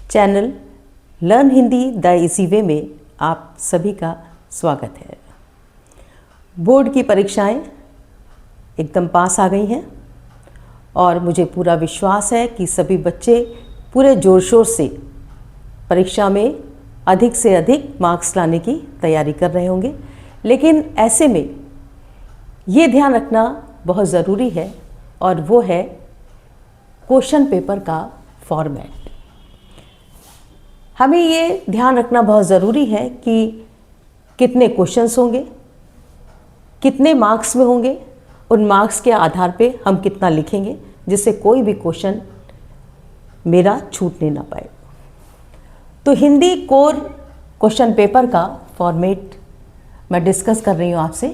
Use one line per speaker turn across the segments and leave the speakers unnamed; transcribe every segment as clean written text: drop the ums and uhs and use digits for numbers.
Channel learn Hindi the easy way में आप सभी का स्वागत है। बोर्ड की परीक्षाएं एकदम पास आ गई हैं और मुझे पूरा विश्वास है कि सभी बच्चे पूरे जोर शोर से परीक्षा में अधिक से अधिक मार्क्स लाने की तैयारी कर रहे होंगे। लेकिन ऐसे में ये ध्यान रखना बहुत ज़रूरी है और वो है क्वेश्चन पेपर का फॉर्मेट। हमें ये ध्यान रखना बहुत ज़रूरी है कि कितने क्वेश्चंस होंगे, कितने मार्क्स में होंगे, उन मार्क्स के आधार पे हम कितना लिखेंगे जिससे कोई भी क्वेश्चन मेरा छूटने ना पाए। तो हिंदी कोर क्वेश्चन पेपर का फॉर्मेट मैं डिस्कस कर रही हूँ आपसे।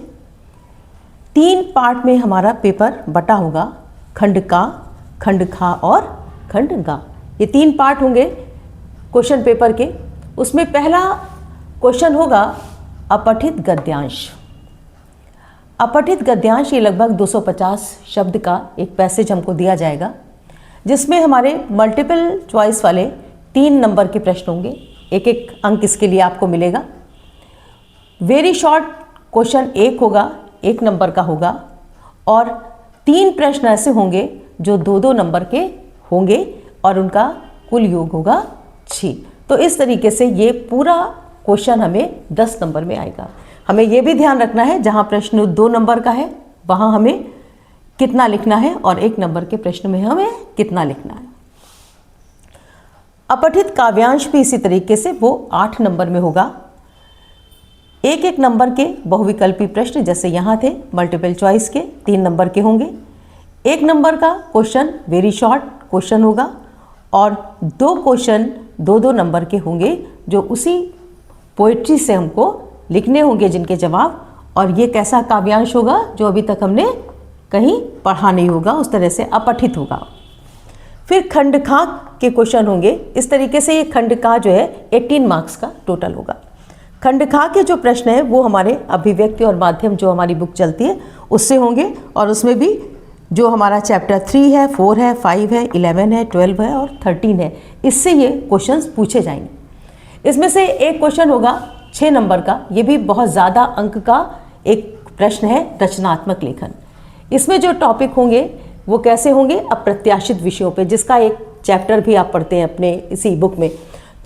3 पार्ट में हमारा पेपर बटा होगा, खंड का, खंड खा और खंड गा। ये 3 पार्ट होंगे क्वेश्चन पेपर के। उसमें पहला क्वेश्चन होगा अपठित गद्यांश। अपठित गद्यांश ये लगभग 250 शब्द का एक पैसेज हमको दिया जाएगा, जिसमें हमारे मल्टीपल चॉइस वाले 3 नंबर के प्रश्न होंगे। एक एक अंक इसके लिए आपको मिलेगा। वेरी शॉर्ट क्वेश्चन 1 होगा, 1 नंबर का होगा, और 3 प्रश्न ऐसे होंगे जो 2-2 नंबर के होंगे और उनका कुल योग होगा 6। तो इस तरीके से ये पूरा क्वेश्चन हमें 10 नंबर में आएगा। हमें ये भी ध्यान रखना है जहाँ प्रश्न 2 नंबर का है वहाँ हमें कितना लिखना है और 1 नंबर के प्रश्न में हमें कितना लिखना है। अपठित काव्यांश भी इसी तरीके से वो 8 नंबर में होगा। 1-1 नंबर के बहुविकल्पी प्रश्न जैसे यहाँ थे मल्टीपल चॉइस के 3 नंबर के होंगे। 1 नंबर का क्वेश्चन वेरी शॉर्ट क्वेश्चन होगा और 2 क्वेश्चन 2-2 नंबर के होंगे जो उसी पोइट्री से हमको लिखने होंगे जिनके जवाब। और ये कैसा काव्यांश होगा जो अभी तक हमने कहीं पढ़ा नहीं होगा, उस तरह से अपठित होगा। फिर खंड खा के क्वेश्चन होंगे। इस तरीके से ये खंड का जो है 18 मार्क्स का टोटल होगा। खंड खा के जो प्रश्न है वो हमारे अभिव्यक्ति और माध्यम जो हमारी बुक चलती है उससे होंगे, और उसमें भी जो हमारा चैप्टर 3 है, 4 है, 5 है, 11 है, 12 है और 13 है, इससे ये क्वेश्चंस पूछे जाएंगे। इसमें से एक क्वेश्चन होगा 6 नंबर का। ये भी बहुत ज़्यादा अंक का एक प्रश्न है, रचनात्मक लेखन। इसमें जो टॉपिक होंगे वो कैसे होंगे, अप्रत्याशित विषयों पे, जिसका एक चैप्टर भी आप पढ़ते हैं अपने इसी बुक में।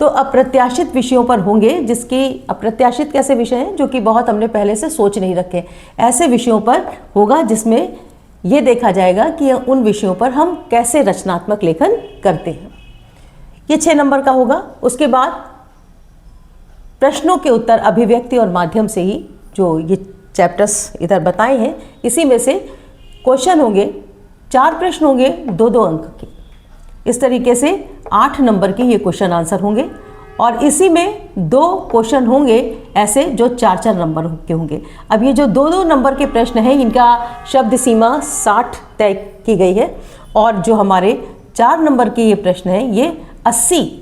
तो अप्रत्याशित विषयों पर होंगे, जिसकी अप्रत्याशित कैसे विषय हैं जो कि बहुत हमने पहले से सोच नहीं रखे, ऐसे विषयों पर होगा जिसमें ये देखा जाएगा कि उन विषयों पर हम कैसे रचनात्मक लेखन करते हैं। ये 6 नंबर का होगा। उसके बाद प्रश्नों के उत्तर अभिव्यक्ति और माध्यम से ही जो ये चैप्टर्स इधर बताए हैं, इसी में से क्वेश्चन होंगे, 4 प्रश्न होंगे 2-2 अंक के। इस तरीके से 8 नंबर के ये क्वेश्चन आंसर होंगे। और इसी में 2 क्वेश्चन होंगे ऐसे जो 4-4 नंबर के होंगे। अब ये जो 2-2 नंबर के प्रश्न हैं इनका शब्द सीमा 60 तय की गई है, और जो हमारे 4 नंबर के ये प्रश्न हैं ये 80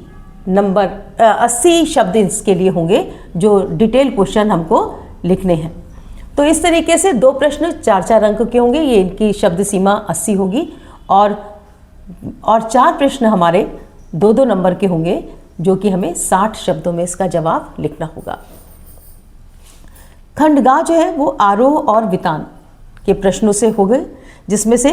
शब्द इसके लिए होंगे जो डिटेल क्वेश्चन हमको लिखने हैं। तो इस तरीके से 2 प्रश्न 4-4 अंक के होंगे, ये इनकी शब्द सीमा 80 होगी, और 4 प्रश्न हमारे 2-2 नंबर के होंगे जो कि हमें 60 शब्दों में इसका जवाब लिखना होगा। खंडगा जो है वो आरोह और वितान के प्रश्नों से होंगे, जिसमें से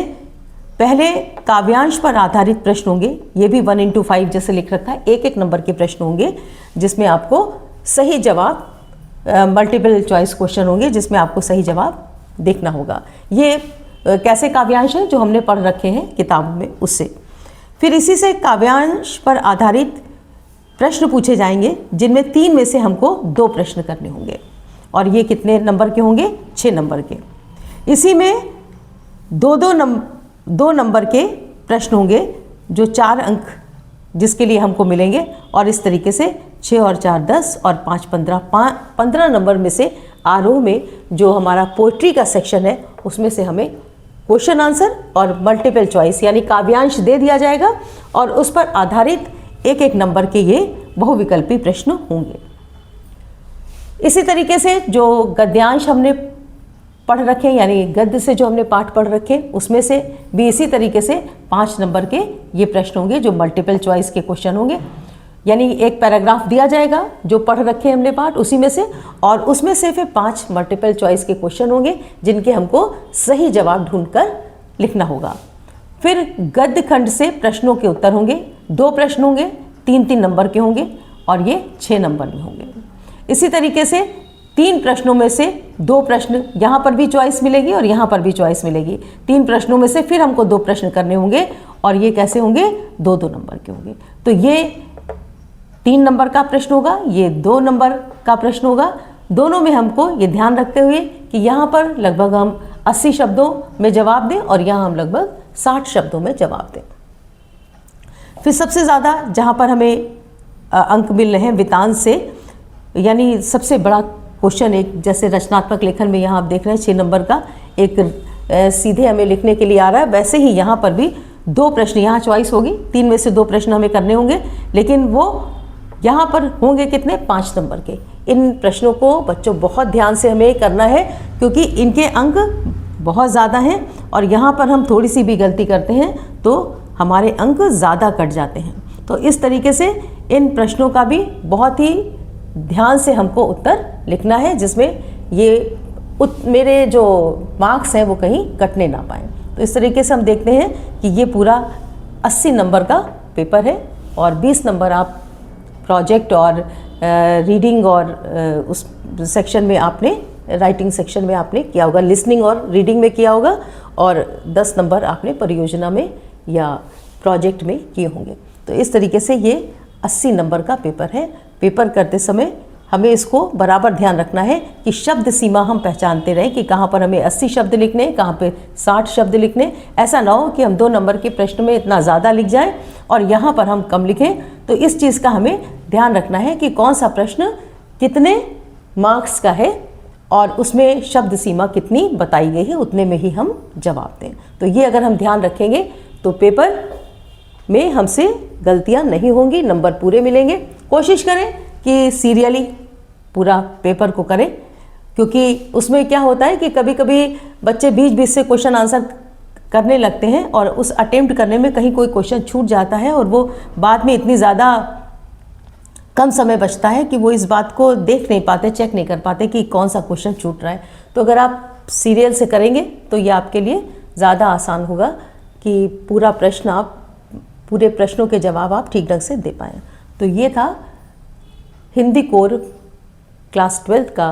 पहले काव्यांश पर आधारित प्रश्न होंगे। ये भी 1x5 जैसे लिख रखा है, 1-1 नंबर के प्रश्न होंगे जिसमें आपको सही जवाब, मल्टीपल चॉइस क्वेश्चन होंगे जिसमें आपको सही जवाब देखना होगा। ये कैसे काव्यांश हैं जो हमने पढ़ रखे हैं किताब में, उससे। फिर इसी से काव्यांश पर आधारित प्रश्न पूछे जाएंगे, जिनमें 3 में से हमको 2 प्रश्न करने होंगे, और ये कितने नंबर के होंगे, 6 नंबर के। इसी में 2 नंबर के प्रश्न होंगे जो 4 अंक जिसके लिए हमको मिलेंगे, और इस तरीके से 6 और 4 10 और 5 15 नंबर में से आरोह में जो हमारा पोइट्री का सेक्शन है उसमें से हमें क्वेश्चन आंसर और मल्टीपल चॉइस यानी काव्यांश दे दिया जाएगा, और उस पर आधारित 1-1 नंबर के ये बहुविकल्पी प्रश्न होंगे। इसी तरीके से जो गद्यांश हमने पढ़ रखे यानी गद्य से जो हमने पाठ पढ़ रखे उसमें से भी इसी तरीके से 5 नंबर के ये प्रश्न होंगे जो मल्टीपल चॉइस के क्वेश्चन होंगे। यानी एक पैराग्राफ दिया जाएगा जो पढ़ रखे हमने पाठ उसी में से, और उसमें से फिर 5 मल्टीपल चॉइस के क्वेश्चन होंगे जिनके हमको सही जवाब ढूंढकर लिखना होगा। फिर गद्य खंड से प्रश्नों के उत्तर होंगे, 2 प्रश्न होंगे, 3-3 नंबर के होंगे और ये 6 नंबर में होंगे। इसी तरीके से 3 प्रश्नों में से 2 प्रश्न, यहाँ पर भी चॉइस मिलेगी और यहाँ पर भी चॉइस मिलेगी। 3 प्रश्नों में से फिर हमको 2 प्रश्न करने होंगे और ये कैसे होंगे, 2-2 नंबर के होंगे। तो ये 3 नंबर का प्रश्न होगा, ये 2 नंबर का प्रश्न होगा। दोनों में हमको ये ध्यान रखते हुए कि यहाँ पर लगभग हम 80 शब्दों में जवाब दें और यहाँ हम लगभग 60 शब्दों में जवाब दें। फिर सबसे ज़्यादा जहाँ पर हमें अंक मिल रहे हैं वितांश से, यानी सबसे बड़ा क्वेश्चन एक, जैसे रचनात्मक लेखन में यहाँ आप देख रहे हैं 6 नंबर का एक सीधे हमें लिखने के लिए आ रहा है, वैसे ही यहाँ पर भी 2 प्रश्न, यहाँ चॉइस होगी, 3 में से 2 प्रश्न हमें करने होंगे, लेकिन वो यहाँ पर होंगे कितने, 5 नंबर के। इन प्रश्नों को बच्चों बहुत ध्यान से हमें करना है क्योंकि इनके अंक बहुत ज़्यादा हैं और यहाँ पर हम थोड़ी सी भी गलती करते हैं तो हमारे अंक ज़्यादा कट जाते हैं। तो इस तरीके से इन प्रश्नों का भी बहुत ही ध्यान से हमको उत्तर लिखना है जिसमें ये मेरे जो मार्क्स हैं वो कहीं कटने ना पाएँ। तो इस तरीके से हम देखते हैं कि ये पूरा 80 नंबर का पेपर है और 20 नंबर आप प्रोजेक्ट और रीडिंग और उस सेक्शन में आपने, राइटिंग सेक्शन में आपने किया होगा, लिसनिंग और रीडिंग में किया होगा, और 10 नंबर आपने परियोजना में या प्रोजेक्ट में किए होंगे। तो इस तरीके से ये 80 नंबर का पेपर है। पेपर करते समय हमें इसको बराबर ध्यान रखना है कि शब्द सीमा हम पहचानते रहें कि कहाँ पर हमें 80 शब्द लिखने, कहाँ पे 60 शब्द लिखने। ऐसा ना हो कि हम 2 नंबर के प्रश्न में इतना ज़्यादा लिख जाएं और यहाँ पर हम कम लिखें। तो इस चीज़ का हमें ध्यान रखना है कि कौन सा प्रश्न कितने मार्क्स का है और उसमें शब्द सीमा कितनी बताई गई है, उतने में ही हम जवाब दें। तो ये अगर हम ध्यान रखेंगे तो पेपर में हमसे गलतियाँ नहीं होंगी, नंबर पूरे मिलेंगे। कोशिश करें कि सीरियली पूरा पेपर को करें, क्योंकि उसमें क्या होता है कि कभी कभी बच्चे बीच से क्वेश्चन आंसर करने लगते हैं और उस अटेम्प्ट करने में कहीं कोई क्वेश्चन छूट जाता है और वो बाद में इतनी ज़्यादा कम समय बचता है कि वो इस बात को देख नहीं पाते, चेक नहीं कर पाते कि कौन सा क्वेश्चन छूट रहा है। तो अगर आप सीरियल से करेंगे तो ये आपके लिए ज़्यादा आसान होगा कि पूरा प्रश्न आप, पूरे प्रश्नों के जवाब आप ठीक ढंग से दे पाएँ। तो ये था हिंदी कोर क्लास 12th का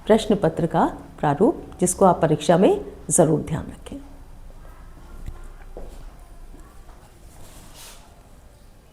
प्रश्न पत्र का प्रारूप, जिसको आप परीक्षा में ज़रूर ध्यान रखें।